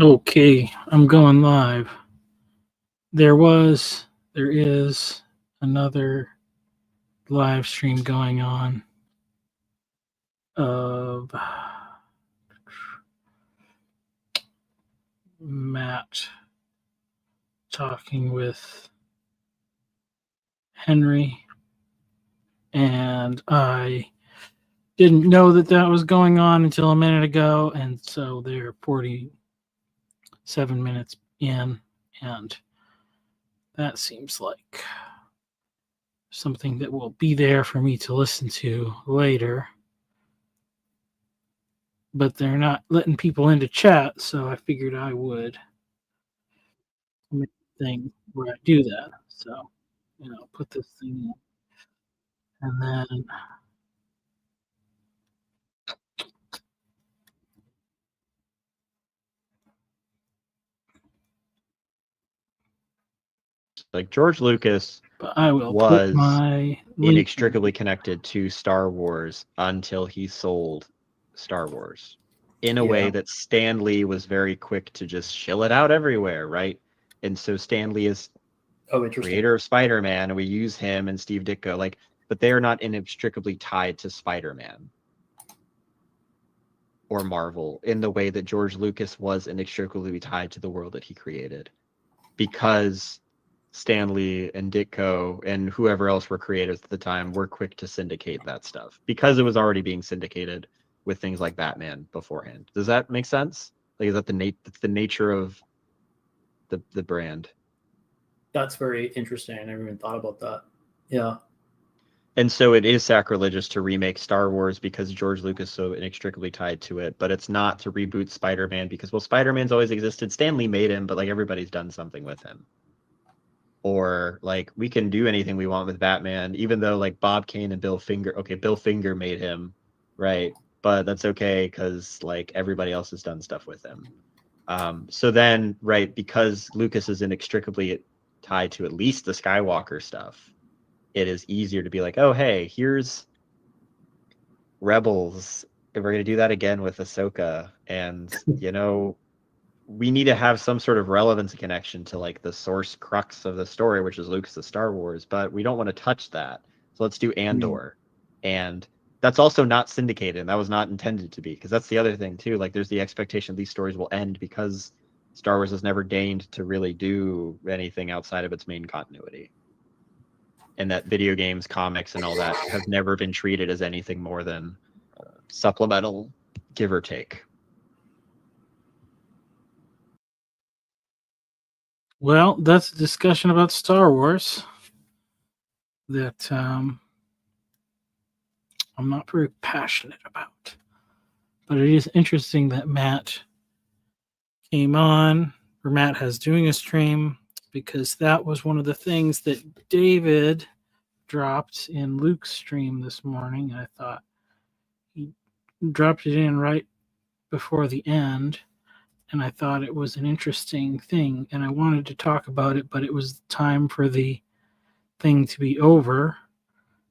Okay, I'm going live. There is another live stream going on of Matt talking with Henry, and I didn't know that was going on until a minute ago, and so they're 47 minutes in, and that seems like something that will be there for me to listen to later. But they're not letting people into chat, so I figured I would make a thing where I do that. So, put this thing in, and then Like George Lucas I will put was my inextricably connected to Star Wars until he sold Star Wars in a way that Stan Lee was very quick to just shill it out everywhere, right? And so Stan Lee is creator of Spider-Man, and we use him and Steve Ditko, but they are not inextricably tied to Spider-Man or Marvel in the way that George Lucas was inextricably tied to the world that he created, because Stan Lee and Ditko and whoever else were creators at the time were quick to syndicate that stuff because it was already being syndicated with things like Batman beforehand. Does that make sense? Is that the nature of the brand? That's very interesting. I never even thought about that. Yeah. And so it is sacrilegious to remake Star Wars because George Lucas is so inextricably tied to it, but it's not to reboot Spider-Man because, well, Spider-Man's always existed. Stan Lee made him, but everybody's done something with him. Or we can do anything we want with Batman, even though Bob Kane and Bill Finger. Okay, Bill Finger made him, right? But that's okay because everybody else has done stuff with him. So then, right, because Lucas is inextricably tied to at least the Skywalker stuff, it is easier to be like, oh, hey, here's Rebels. And we're gonna do that again with Ahsoka, and we need to have some sort of relevance and connection to the source crux of the story, which is Lucas's Star Wars, but we don't want to touch that. So let's do Andor. And that's also not syndicated, and that was not intended to be, because that's the other thing too. There's the expectation these stories will end because Star Wars has never deigned to really do anything outside of its main continuity. And that video games, comics, and all that have never been treated as anything more than supplemental, give or take. Well, that's a discussion about Star Wars that I'm not very passionate about. But it is interesting that Matt came on, or Matt has doing a stream, because that was one of the things that David dropped in Luke's stream this morning. And I thought he dropped it in right before the end, and I thought it was an interesting thing, and I wanted to talk about it, but it was time for the thing to be over,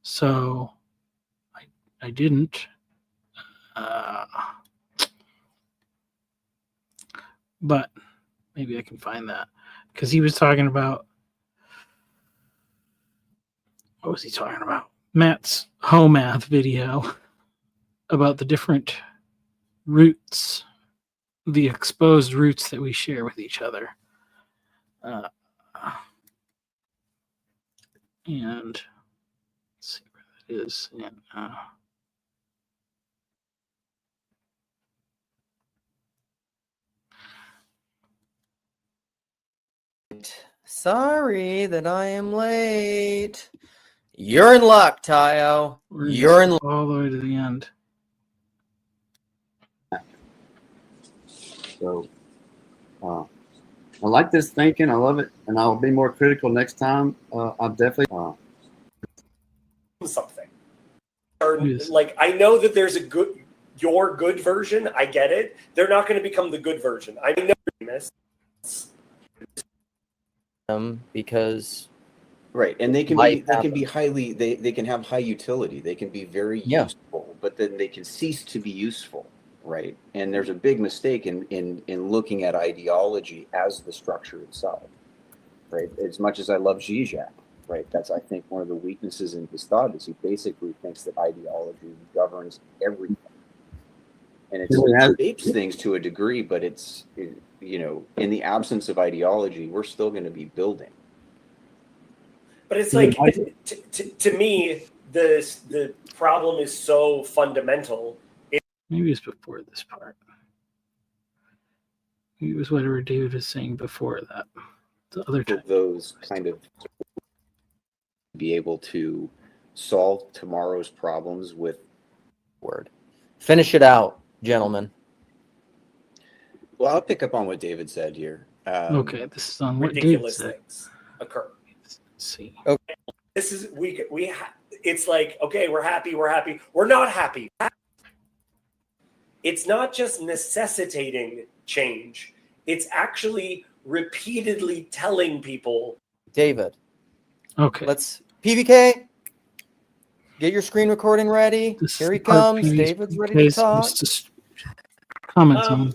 so I didn't. But maybe I can find that, because he was talking about, what was he talking about? Matt's home math video about the different roots, the exposed roots that we share with each other. And let's see where that is. Sorry that I am late. You're in luck, Tayo. You're in luck. All the way to the end. So, I like this thinking. I love it, and I'll be more critical next time. I'll definitely something. I know that there's your good version. I get it. They're not going to become the good version. I know this. Because right, and they can be highly they can have high utility. They can be very useful, but then they can cease to be useful. right? And there's a big mistake in looking at ideology as the structure itself, right? As much as I love Zizek, right? That's, I think, one of the weaknesses in his thought is he basically thinks that ideology governs everything. And it shapes things to a degree, but it's, you know, in the absence of ideology, we're still going to be building. But it's like, to me, the problem is so fundamental. Maybe it's before this part. Maybe it was whatever David was saying before that. The other time. Those kind of be able to solve tomorrow's problems with Word. Finish it out, gentlemen. Well, I'll pick up on what David said here. Okay, this is on what David Ridiculous said. things occur. Let's see. Okay. This is it's like, okay, we're happy. We're not happy. It's not just necessitating change. It's actually repeatedly telling people. David. Okay. Let's PVK. Get your screen recording ready. This Here he is the part comes. PVK David's ready to talk. Just comments on.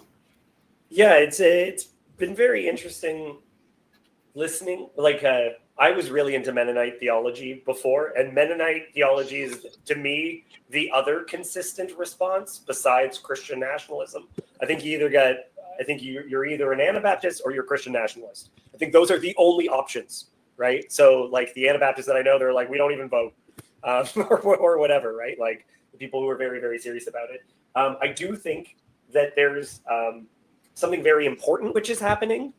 Yeah, it's been very interesting listening. Like, I was really into Mennonite theology before, and Mennonite theology is, to me, the other consistent response besides Christian nationalism. I think you're either an Anabaptist or you're a Christian nationalist. I think those are the only options, right? So, like, the Anabaptists that I know, they're like, we don't even vote, or whatever, right? Like, the people who are very, very serious about it. I do think that there's something very important which is happening,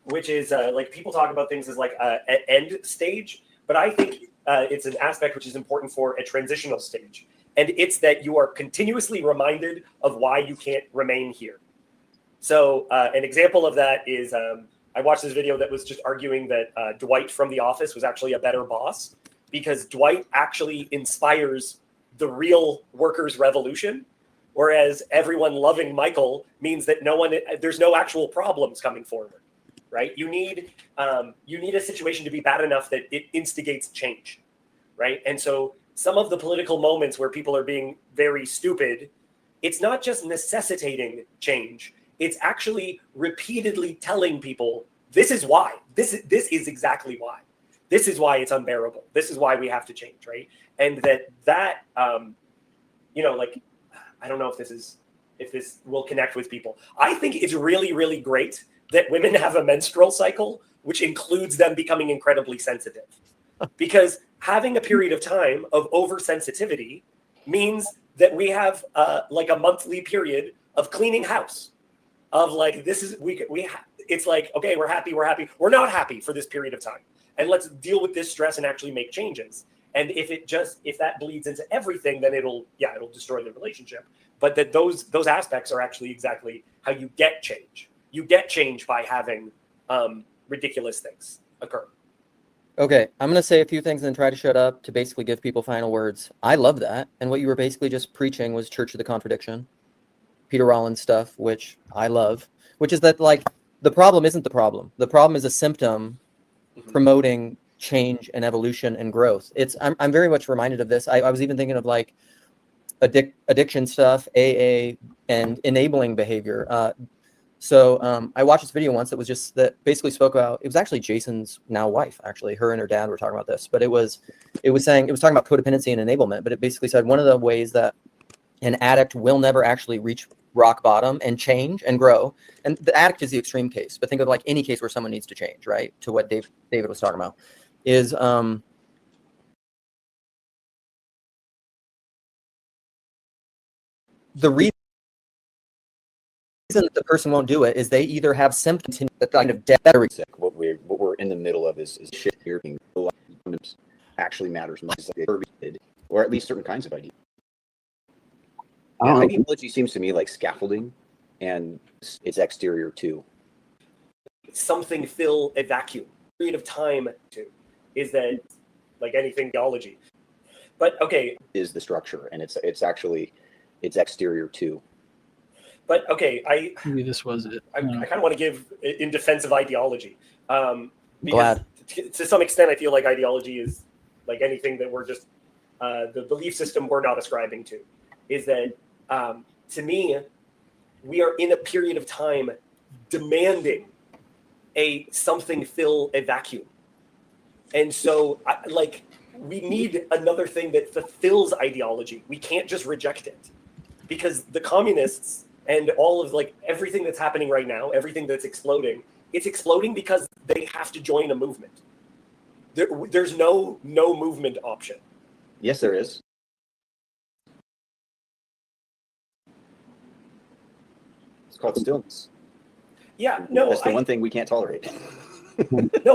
which is like, people talk about things as like an end stage, but I think it's an aspect which is important for a transitional stage. And it's that you are continuously reminded of why you can't remain here. So an example of that is I watched this video that was just arguing that Dwight from The Office was actually a better boss because Dwight actually inspires the real workers' revolution, whereas everyone loving Michael means that there's no actual problems coming forward, right? You need a situation to be bad enough that it instigates change, right? And so some of the political moments where people are being very stupid, it's not just necessitating change. It's actually repeatedly telling people, this is why. This is exactly why. This is why it's unbearable. This is why we have to change, right? And that like, I don't know if this will connect with people. I think it's really, really great that women have a menstrual cycle, which includes them becoming incredibly sensitive. Because having a period of time of oversensitivity means that we have like a monthly period of cleaning house. Of like, it's like, okay, we're happy. We're not happy for this period of time. And let's deal with this stress and actually make changes. And if that bleeds into everything, then it'll destroy the relationship. But that those aspects are actually exactly how you get change. You get change by having ridiculous things occur. Okay, I'm going to say a few things and then try to shut up to basically give people final words. I love that. And what you were basically just preaching was Church of the Contradiction, Peter Rollins stuff, which I love, which is that, like, the problem isn't the problem. The problem is a symptom promoting change and evolution and growth. I'm very much reminded of this. I was even thinking of like addiction stuff, AA, and enabling behavior. So I watched this video once that basically spoke about, it was actually Jason's now wife, actually, her and her dad were talking about this, but it was talking about codependency and enablement, but it basically said one of the ways that an addict will never actually reach rock bottom and change and grow. And the addict is the extreme case, but think of like any case where someone needs to change, right? To what David was talking about is, the reason that the person won't do it is they either have symptoms that kind of death. What we're in the middle of is shit here being actually matters most, or at least certain kinds of ideas. Ideology seems to me like scaffolding, and it's exterior too. Something fill a vacuum. Period of time is that, like anything theology. But okay, is the structure, and it's exterior too. But okay, maybe this was it. I kind of want to give in defense of ideology. Because Glad. to some extent, I feel like ideology is like anything that we're just the belief system we're not ascribing to. Is that to me, we are in a period of time demanding something fill a vacuum. And so we need another thing that fulfills ideology. We can't just reject it, because the communists and all of everything that's happening right now, everything that's exploding, it's exploding because they have to join a movement. There's no movement option. Yes, there is. It's called stillness. Yeah, no, that's the one thing we can't tolerate. No,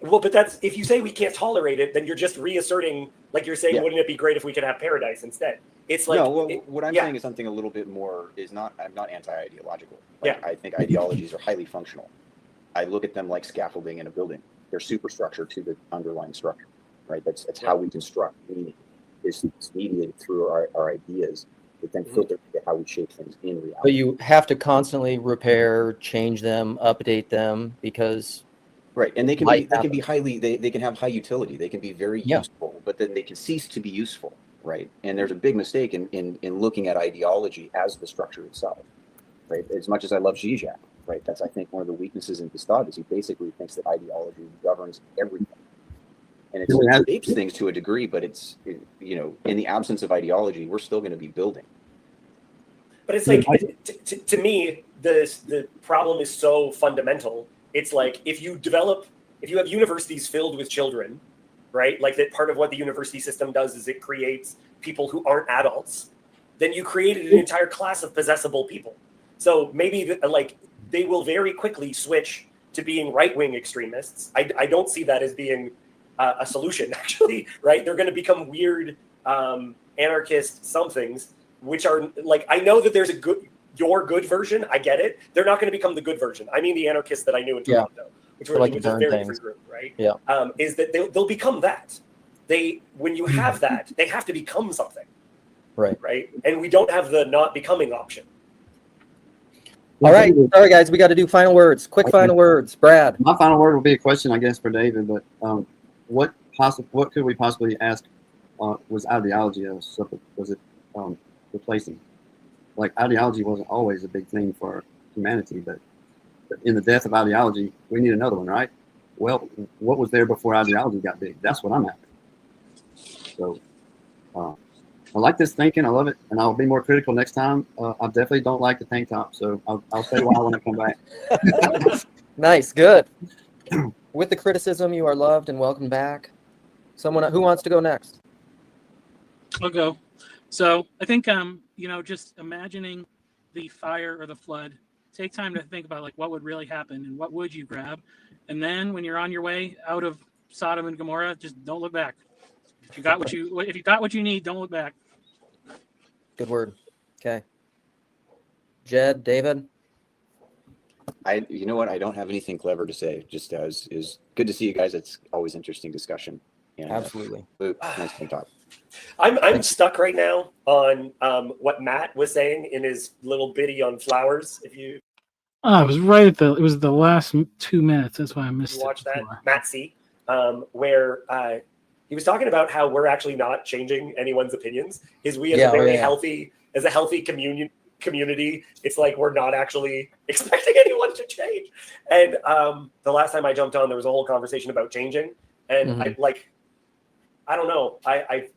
well, but that's, if you say we can't tolerate it, then you're just reasserting, like you're saying, Yeah. wouldn't it be great if we could have paradise instead? It's like, no, what I'm saying is something a little bit more, I'm not anti-ideological. I think ideologies are highly functional. I look at them like scaffolding in a building. They're superstructure to the underlying structure, right? That's how we construct meaning. It's mediated through our ideas, but then filtered into how we shape things in reality. But you have to constantly repair, change them, update them, because right, and they can be highly, they can have high utility. They can be very useful, but then they can cease to be useful, right? And there's a big mistake in looking at ideology as the structure itself, right? As much as I love Zizek, right? That's, I think, one of the weaknesses in his thought is he basically thinks that ideology governs everything. And it shapes things to a degree, but in the absence of ideology, we're still going to be building. but it's like, to me, the problem is so fundamental. It's like, if you have universities filled with children, right? Like, that part of what the university system does is it creates people who aren't adults. Then you created an entire class of possessable people. So maybe they will very quickly switch to being right-wing extremists. I don't see that as being a solution, actually, right? They're going to become weird anarchist somethings, which are I know that there's your good version. I get it. They're not going to become the good version. I mean, the anarchists that I knew in Toronto, which was a very different group, right? Yeah. Is that they'll become that. When you have that, they have to become something. Right. And we don't have the not becoming option. All right. Sorry, guys. We got to do final words. Quick final words. Brad. My final word will be a question, I guess, for David. But what could we possibly ask? Was ideology was it replacing? Like, ideology wasn't always a big thing for humanity, but in the death of ideology, we need another one, right? Well, what was there before ideology got big? That's what I'm after. So I like this thinking. I love it, and I'll be more critical next time. I definitely don't like the tank top, so I'll say why when I come back. Nice, good. With the criticism, you are loved and welcome back. Someone who wants to go next? I'll go. So I think just imagining the fire or the flood. Take time to think about what would really happen and what would you grab, and then when you're on your way out of Sodom and Gomorrah, just don't look back. If you got what you need, don't look back. Good word. Okay. Jed, David. You know what? I don't have anything clever to say. Just is good to see you guys. It's always interesting discussion. And, absolutely. Nice to talk. I'm stuck right now on what Matt was saying in his little bitty on flowers. If you it was right at it was the last 2 minutes. That's why I missed it. Watch that, Matt C. Where he was talking about how we're actually not changing anyone's opinions. We as a healthy community, it's like we're not actually expecting anyone to change. And the last time I jumped on, there was a whole conversation about changing, and I don't know. I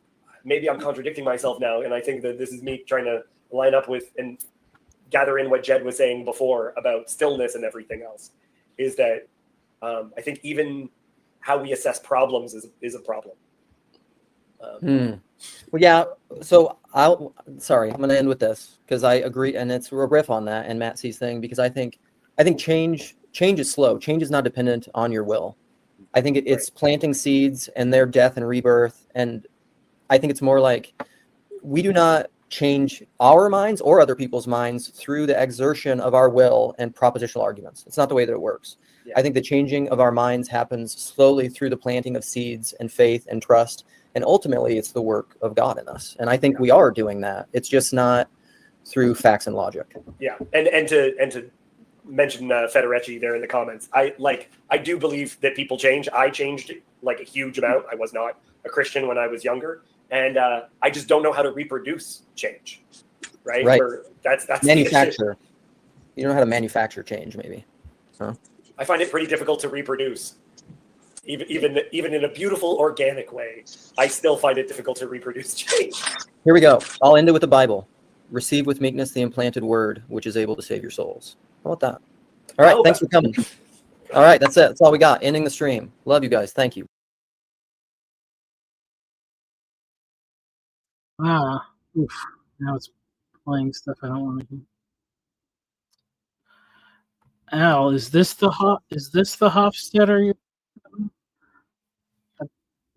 maybe I'm contradicting myself now, and I think that this is me trying to line up with and gather in what Jed was saying before about stillness and everything else. Is that I think even how we assess problems is a problem. Well, yeah. So I'm going to end with this because I agree, and it's a riff on that and Matt C's thing, because I think change is slow. Change is not dependent on your will. I think it's planting seeds and their death and rebirth, and I think it's more like we do not change our minds or other people's minds through the exertion of our will and propositional arguments. It's not the way that it works. Yeah. I think the changing of our minds happens slowly through the planting of seeds and faith and trust. And ultimately, it's the work of God in us. And I think we are doing that. It's just not through facts and logic. Yeah. And to mention Federici there in the comments, I do believe that people change. I changed a huge amount. I was not a Christian when I was younger. And I just don't know how to reproduce change. Right. Right. That's manufacture. you don't know how to manufacture change, maybe. I find it pretty difficult to reproduce. Even in a beautiful organic way, I still find it difficult to reproduce change. Here we go. I'll end it with the Bible. Receive with meekness the implanted word, which is able to save your souls. How about that? All right, thanks for coming. All right, that's it. That's all we got. Ending the stream. Love you guys. Thank you. Oof. Now it's playing stuff I don't want to do. Al, is this the Hofstadter?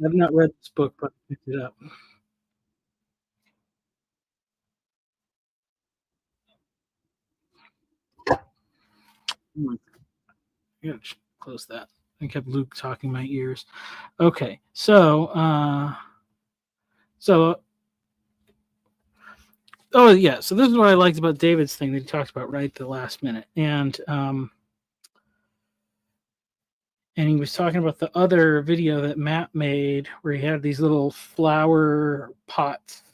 I've not read this book, but I picked it up. I gotta close that. I kept Luke talking my ears. Okay, so oh yeah, so this is what I liked about David's thing that he talked about right at the last minute, and he was talking about the other video that Matt made where he had these little flower pots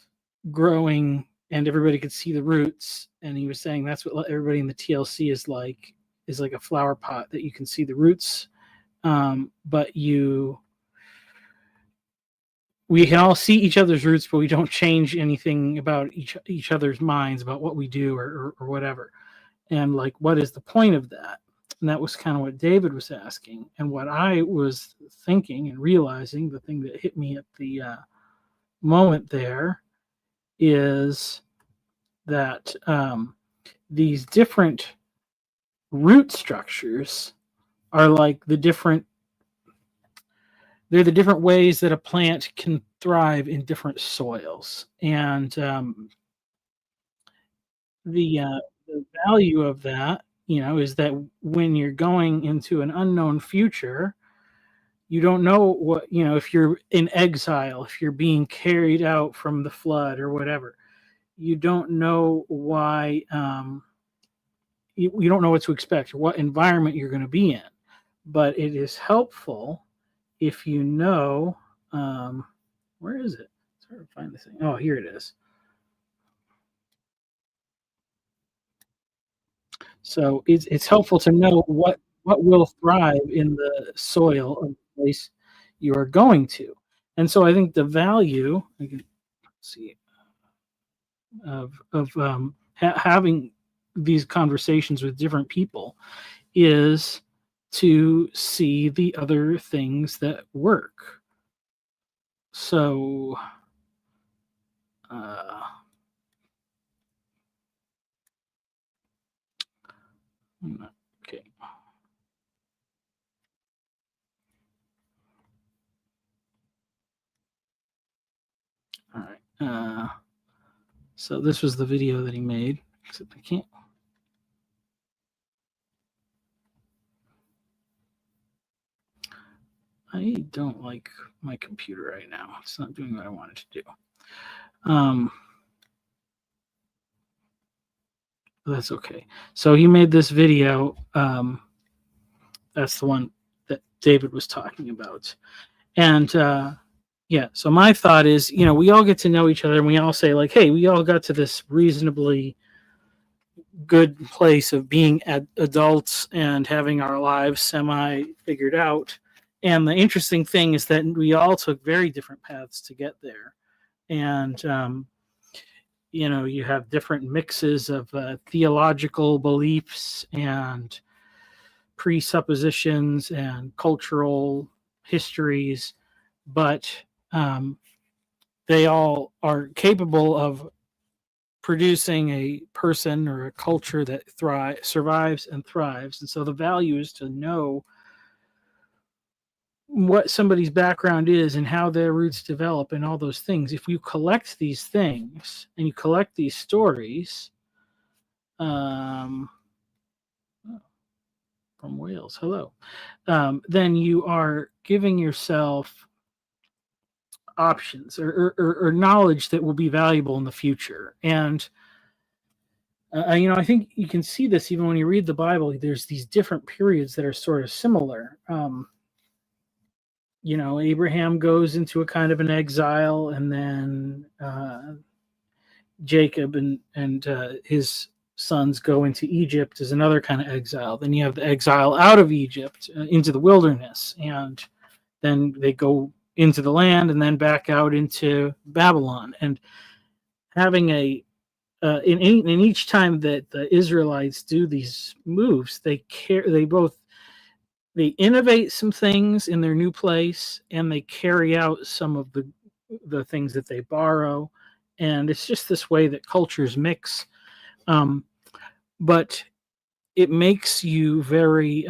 growing and everybody could see the roots, and he was saying that's what everybody in the TLC is like a flower pot that you can see the roots, but we can all see each other's roots, but we don't change anything about each other's minds about what we do or whatever. And like, what is the point of that? And that was kind of what David was asking. And what I was thinking and realizing, the thing that hit me at the moment there is that these different root structures are like they're the different ways that a plant can thrive in different soils. And the value of that, is that when you're going into an unknown future, you don't know what, if you're in exile, if you're being carried out from the flood or whatever, you don't know why, you don't know what to expect or what environment you're going to be in. But it is helpful if you know, where is it? It's hard to find this thing. Oh, here it is. So it's helpful to know what will thrive in the soil of the place you are going to. And so I think the value, I can see, of having these conversations with different people is to see the other things that work. So okay. All right. So this was the video that he made, except I can't. I don't like my computer right now. It's not doing what I wanted to do. That's okay. So he made this video. That's the one that David was talking about. And yeah, so my thought is, we all get to know each other and we all say like, hey, we all got to this reasonably good place of being adults and having our lives semi figured out. And the interesting thing is that we all took very different paths to get there. And, you have different mixes of theological beliefs and presuppositions and cultural histories, but they all are capable of producing a person or a culture that survives and thrives. And so the value is to know what somebody's background is and how their roots develop and all those things. If you collect these things and you collect these stories, from Wales, hello, then you are giving yourself options or knowledge that will be valuable in the future. And I think you can see this even when you read the Bible. There's these different periods that are sort of similar. Abraham goes into a kind of an exile, and then Jacob and his sons go into Egypt is another kind of exile. Then you have the exile out of Egypt into the wilderness, and then they go into the land and then back out into Babylon. And having in each time that the Israelites do these moves, they innovate some things in their new place, and they carry out some of the things that they borrow. And it's just this way that cultures mix. But it makes you very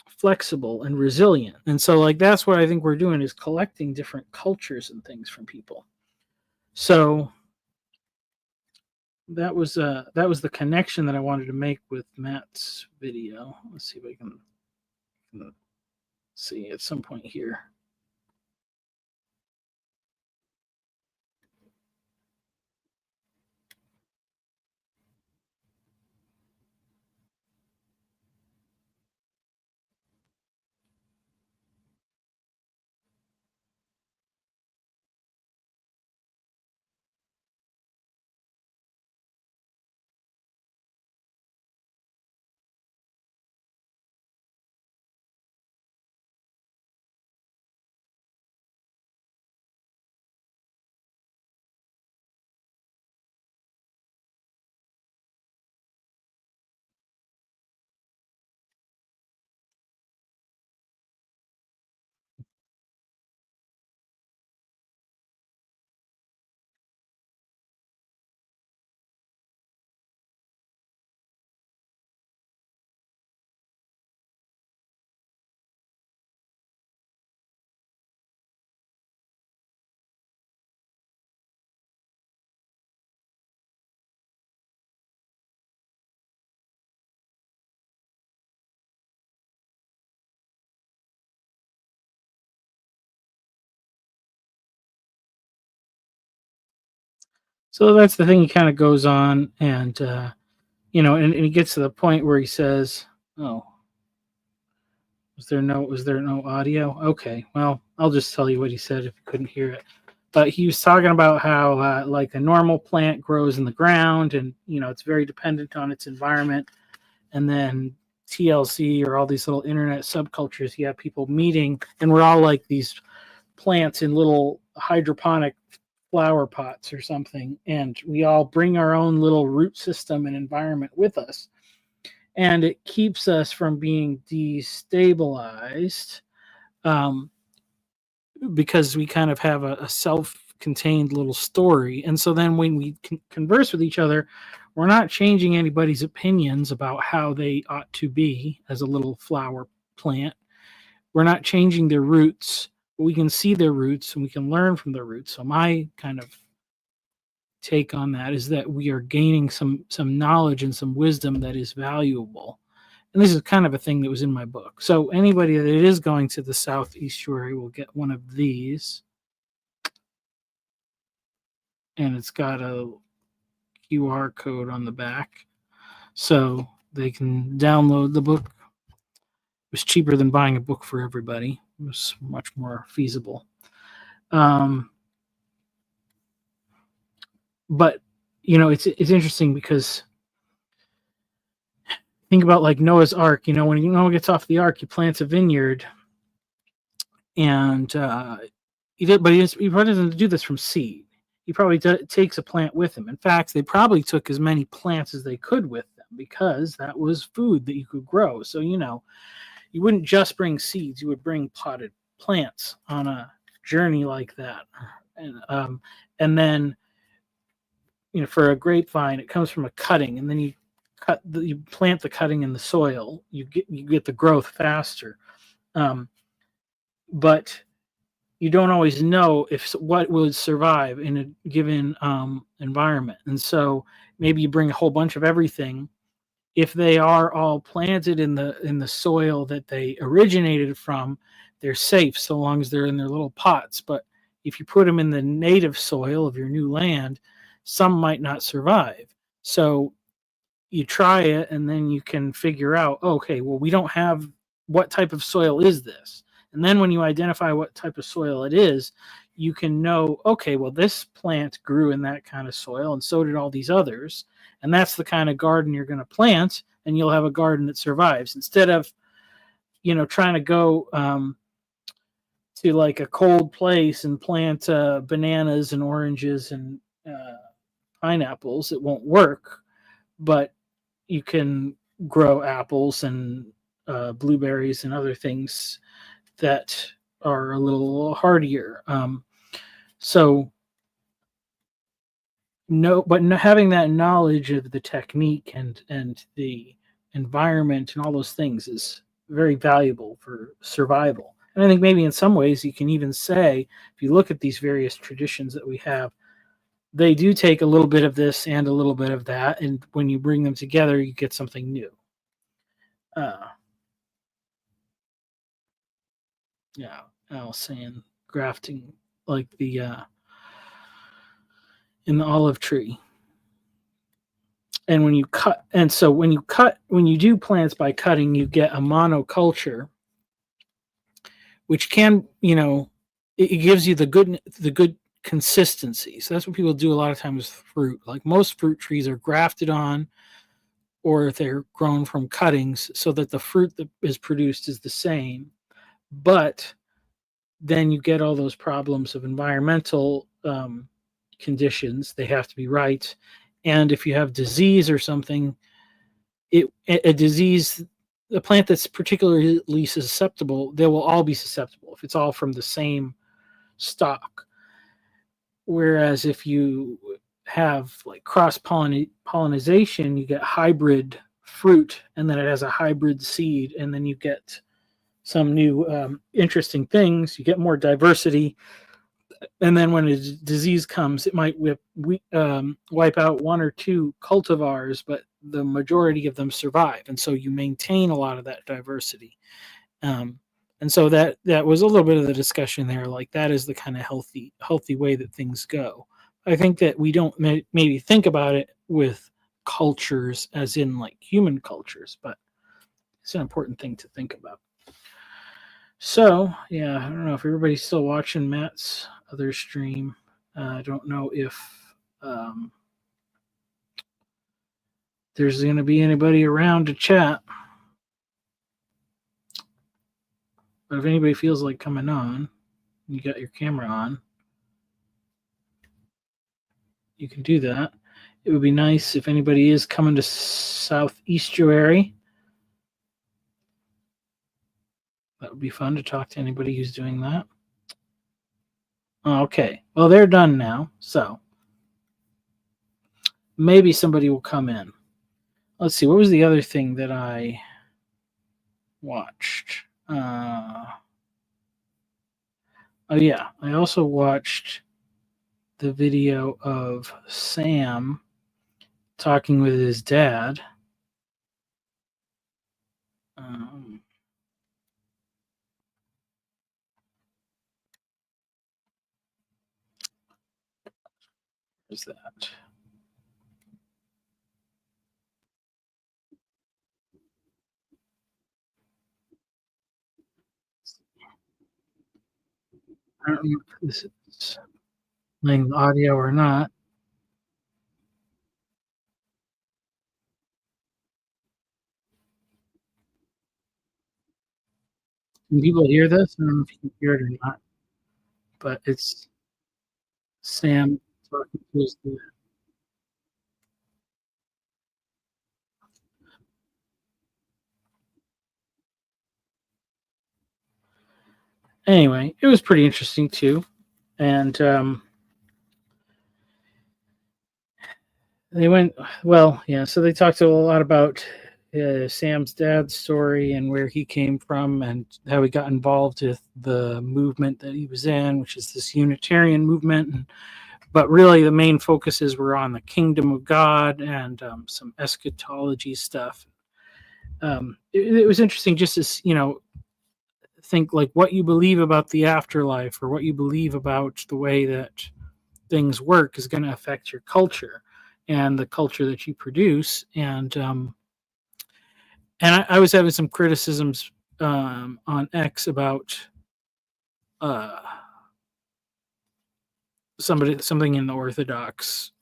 flexible and resilient. And so like that's what I think we're doing, is collecting different cultures and things from people. So that was the connection that I wanted to make with Matt's video. Let's see if I can see at some point here. So that's the thing. He kind of goes on, and and he gets to the point where he says, "Oh, was there no audio? Okay, well, I'll just tell you what he said if you couldn't hear it." But he was talking about how like a normal plant grows in the ground, and it's very dependent on its environment. And then TLC, or all these little internet subcultures, you have people meeting, and we're all like these plants in little hydroponic flower pots or something, and we all bring our own little root system and environment with us, and it keeps us from being destabilized, because we kind of have a self-contained little story. And so then when we converse with each other, we're not changing anybody's opinions about how they ought to be as a little flower plant. We're not changing their roots. We can see their roots and we can learn from their roots. So my kind of take on that is that we are gaining some knowledge and some wisdom that is valuable. And this is kind of a thing that was in my book. So anybody that is going to the Southeastuary will get one of these. And it's got a QR code on the back, so they can download the book. It was cheaper than buying a book for everybody. It was much more feasible. But it's interesting because think about like Noah's Ark. When Noah gets off the ark, he plants a vineyard, and he probably doesn't do this from seed. He probably takes a plant with him. In fact, they probably took as many plants as they could with them, because that was food that you could grow. So you wouldn't just bring seeds; you would bring potted plants on a journey like that. And then for a grapevine, it comes from a cutting, and then you plant the cutting in the soil. You get the growth faster, but you don't always know what would survive in a given environment. And so maybe you bring a whole bunch of everything. If they are all planted in the soil that they originated from, they're safe so long as they're in their little pots. But if you put them in the native soil of your new land, some might not survive. So you try it, and then you can figure out, okay, well, we don't have, what type of soil is this? And then when you identify what type of soil it is, you can know, okay, well, this plant grew in that kind of soil, and so did all these others, and that's the kind of garden you're going to plant, and you'll have a garden that survives, instead of trying to go to like a cold place and plant bananas and oranges and pineapples. It won't work, but you can grow apples and blueberries and other things that are a little hardier. So having that knowledge of the technique and the environment and all those things is very valuable for survival. And I think maybe in some ways you can even say, if you look at these various traditions that we have, they do take a little bit of this and a little bit of that, and when you bring them together, you get something new. Yeah, I was saying grafting, like the in the olive tree. And when you cut, when you do plants by cutting, you get a monoculture, which can, it gives you the good consistency. So that's what people do a lot of times with fruit. Like most fruit trees are grafted on, or they're grown from cuttings, so that the fruit that is produced is the same. But then you get all those problems of environmental conditions. They have to be right. And if you have disease or something, a plant that's particularly susceptible, they will all be susceptible if it's all from the same stock. Whereas if you have like cross pollination, you get hybrid fruit, and then it has a hybrid seed, and then you get some new interesting things. You get more diversity, and then when a disease comes, it might wipe out one or two cultivars, but the majority of them survive, and so you maintain a lot of that diversity. And so that was a little bit of the discussion there. Like that is the kind of healthy way that things go. I think that we don't maybe think about it with cultures as in like human cultures, but it's an important thing to think about. So yeah, I don't know if everybody's still watching Matt's other stream. I don't know if there's going to be anybody around to chat. But if anybody feels like coming on, you got your camera on, you can do that. It would be nice if anybody is coming to Southeastuary. That would be fun to talk to anybody who's doing that. Okay, well, they're done now, so maybe somebody will come in. Let's see, what was the other thing that I watched? Oh yeah, I also watched the video of Sam talking with his dad. Where's that? I don't know if this is playing the audio or not. Can people hear this? I don't know if you can hear it or not, but it's Sam talking to his dad. Anyway, it was pretty interesting too, and they went well. Yeah, so they talked a lot about Sam's dad's story and where he came from and how he got involved with the movement that he was in, which is this Unitarian movement. But really, the main focuses were on the kingdom of God and some eschatology stuff. It was interesting just to, think like what you believe about the afterlife or what you believe about the way that things work is going to affect your culture and the culture that you produce. And I was having some criticisms on X about something in the Orthodox,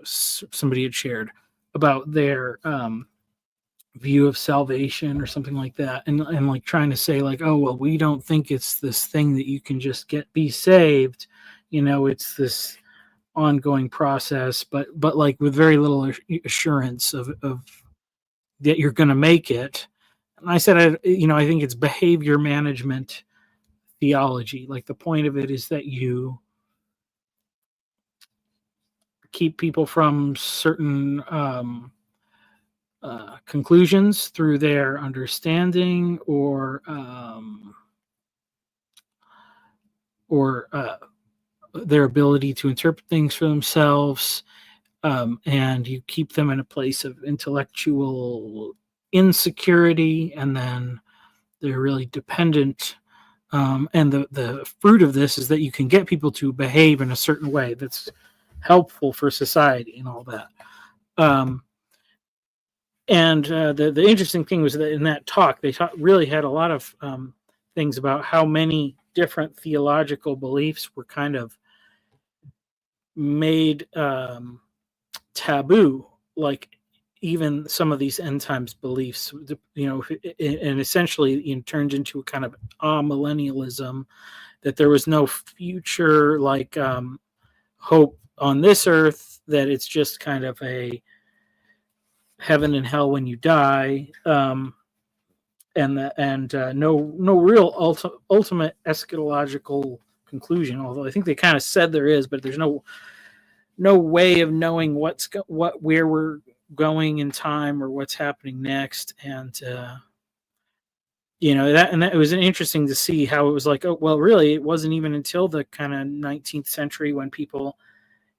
somebody had shared about their view of salvation or something like that, and like trying to say like, oh well, we don't think it's this thing that you can just be saved, it's this ongoing process, but like with very little assurance of that you're going to make it. And I said, I think it's behavior management theology. Like the point of it is that you keep people from certain conclusions through their understanding or their ability to interpret things for themselves, and you keep them in a place of intellectual insecurity, and then they're really dependent. And the fruit of this is that you can get people to behave in a certain way that's helpful for society and all that. And the interesting thing was that in that talk, they really had a lot of things about how many different theological beliefs were kind of made taboo, like even some of these end times beliefs, and essentially turned into a kind of millennialism, that there was no future like hope on this earth, that it's just kind of a heaven and hell when you die, and no real ultimate eschatological conclusion. Although I think they kind of said there is, but there's no way of knowing where we're going in time or what's happening next. And that it was interesting to see how it was like, oh well, really it wasn't even until the kind of 19th century when people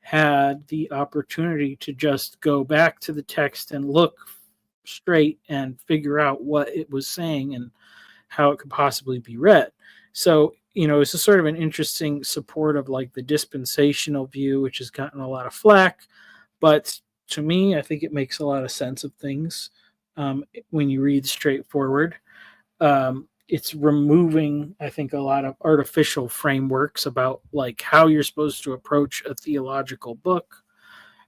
had the opportunity to just go back to the text and look straight and figure out what it was saying and how it could possibly be read. So it's a sort of an interesting support of like the dispensational view, which has gotten a lot of flack, but to me, I think it makes a lot of sense of things when you read straightforward. It's removing, I think, a lot of artificial frameworks about like how you're supposed to approach a theological book.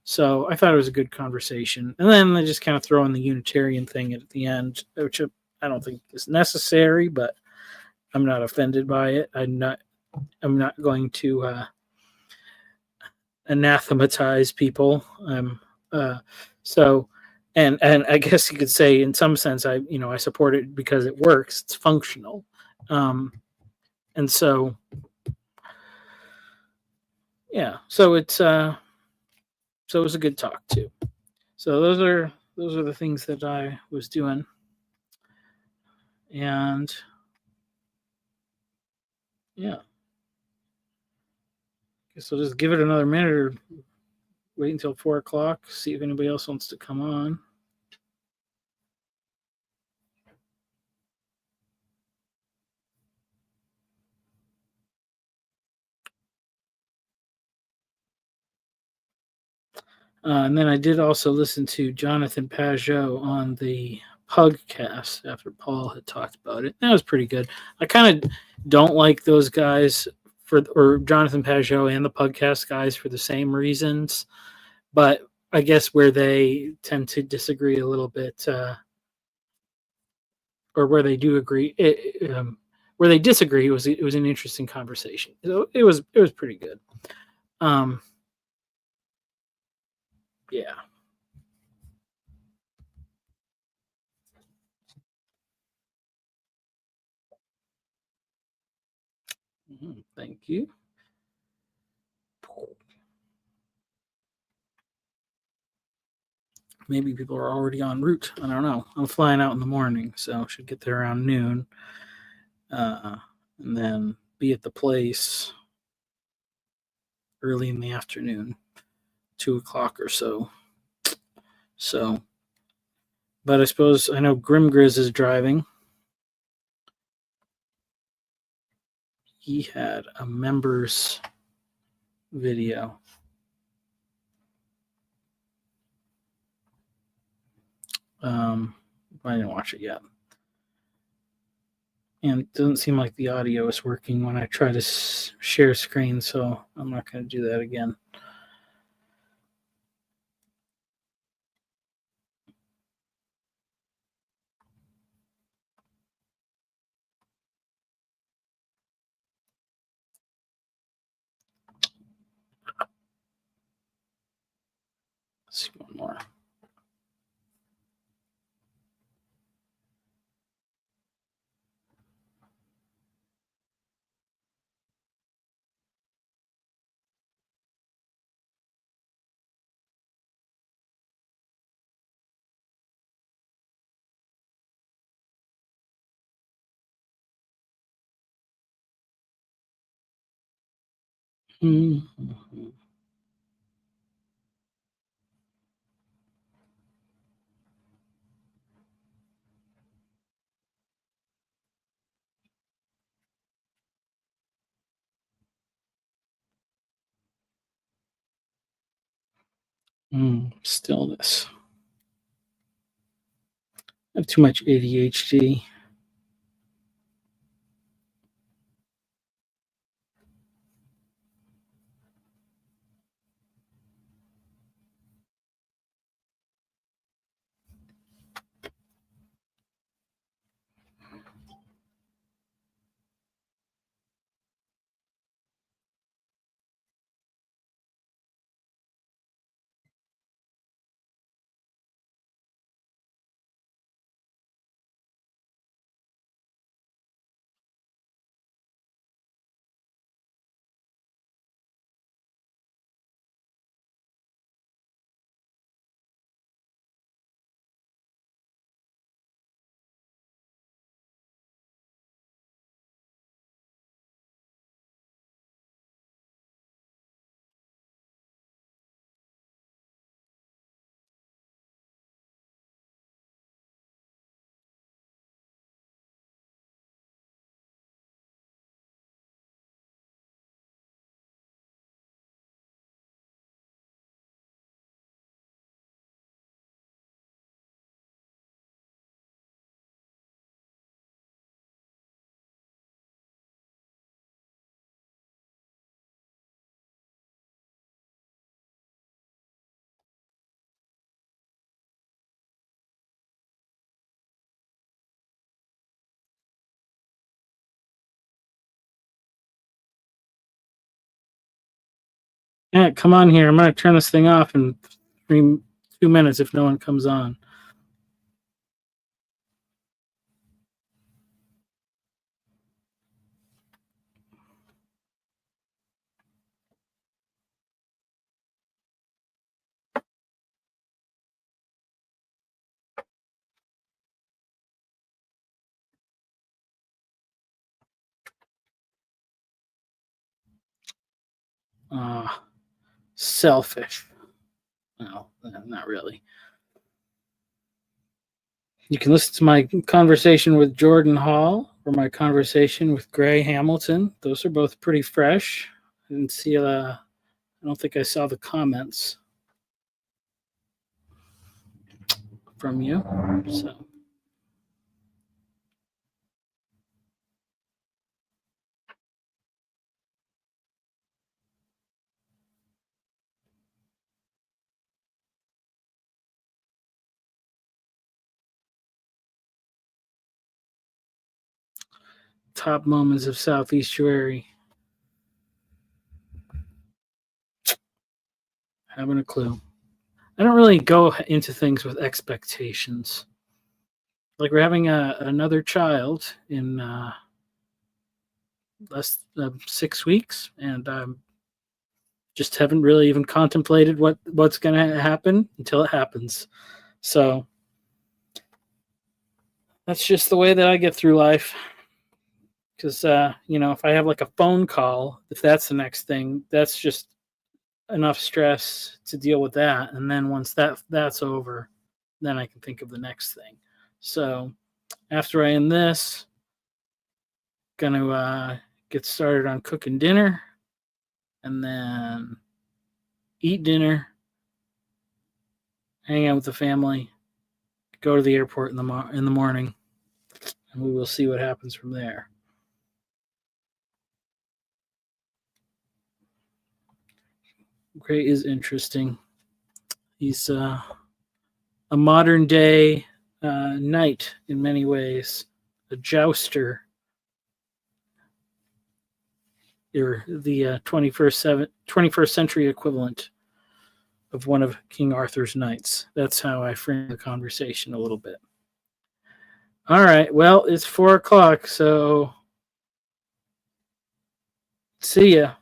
So I thought it was a good conversation. And then they just kind of throw in the Unitarian thing at the end, which I don't think is necessary, but I'm not offended by it. I'm not going to anathematize people. And I guess you could say, in some sense, I support it because it works. It's functional, and so yeah. So it's so it was a good talk too. So those are the things that I was doing, and yeah. Guess I'll just give it another minute or wait until 4:00. See if anybody else wants to come on. And then I did also listen to Jonathan Pajot on the Pugcast after Paul had talked about it. That was pretty good. I kind of don't like those guys or Jonathan Pajot and the Pugcast guys for the same reasons, but I guess where they tend to disagree a little bit, or where they do agree, where they disagree, it was an interesting conversation. So it was pretty good. Yeah. Thank you. Maybe people are already en route. I don't know. I'm flying out in the morning, so should get there around noon, and then be at the place early in the afternoon, 2:00 or so. So, but I suppose I know Grimgriz is driving. He had a members video. I didn't watch it yet. And it doesn't seem like the audio is working when I try to share screen, so I'm not going to do that again. Let's see one more. Mm-hmm. Stillness. I have too much ADHD. Yeah, come on here. I'm going to turn this thing off in 2 minutes if no one comes on. Selfish. No, not really. You can listen to my conversation with Jordan Hall or my conversation with Gray Hamilton. Those are both pretty fresh. I didn't see I don't think I saw the comments from you. So top moments of Southeastuary. Having a clue. I don't really go into things with expectations. Like we're having another child in less than 6 weeks, and just haven't really even contemplated what's going to happen until it happens. So that's just the way that I get through life. Because if I have like a phone call, if that's the next thing, that's just enough stress to deal with that. And then once that's over, then I can think of the next thing. So after I end this, gonna get started on cooking dinner, and then eat dinner, hang out with the family, go to the airport in the morning, and we will see what happens from there. Gray is interesting. He's a modern day knight in many ways, a jouster, or the 21st century equivalent of one of King Arthur's knights. That's how I frame the conversation a little bit. All right, well, it's 4 o'clock, so see ya.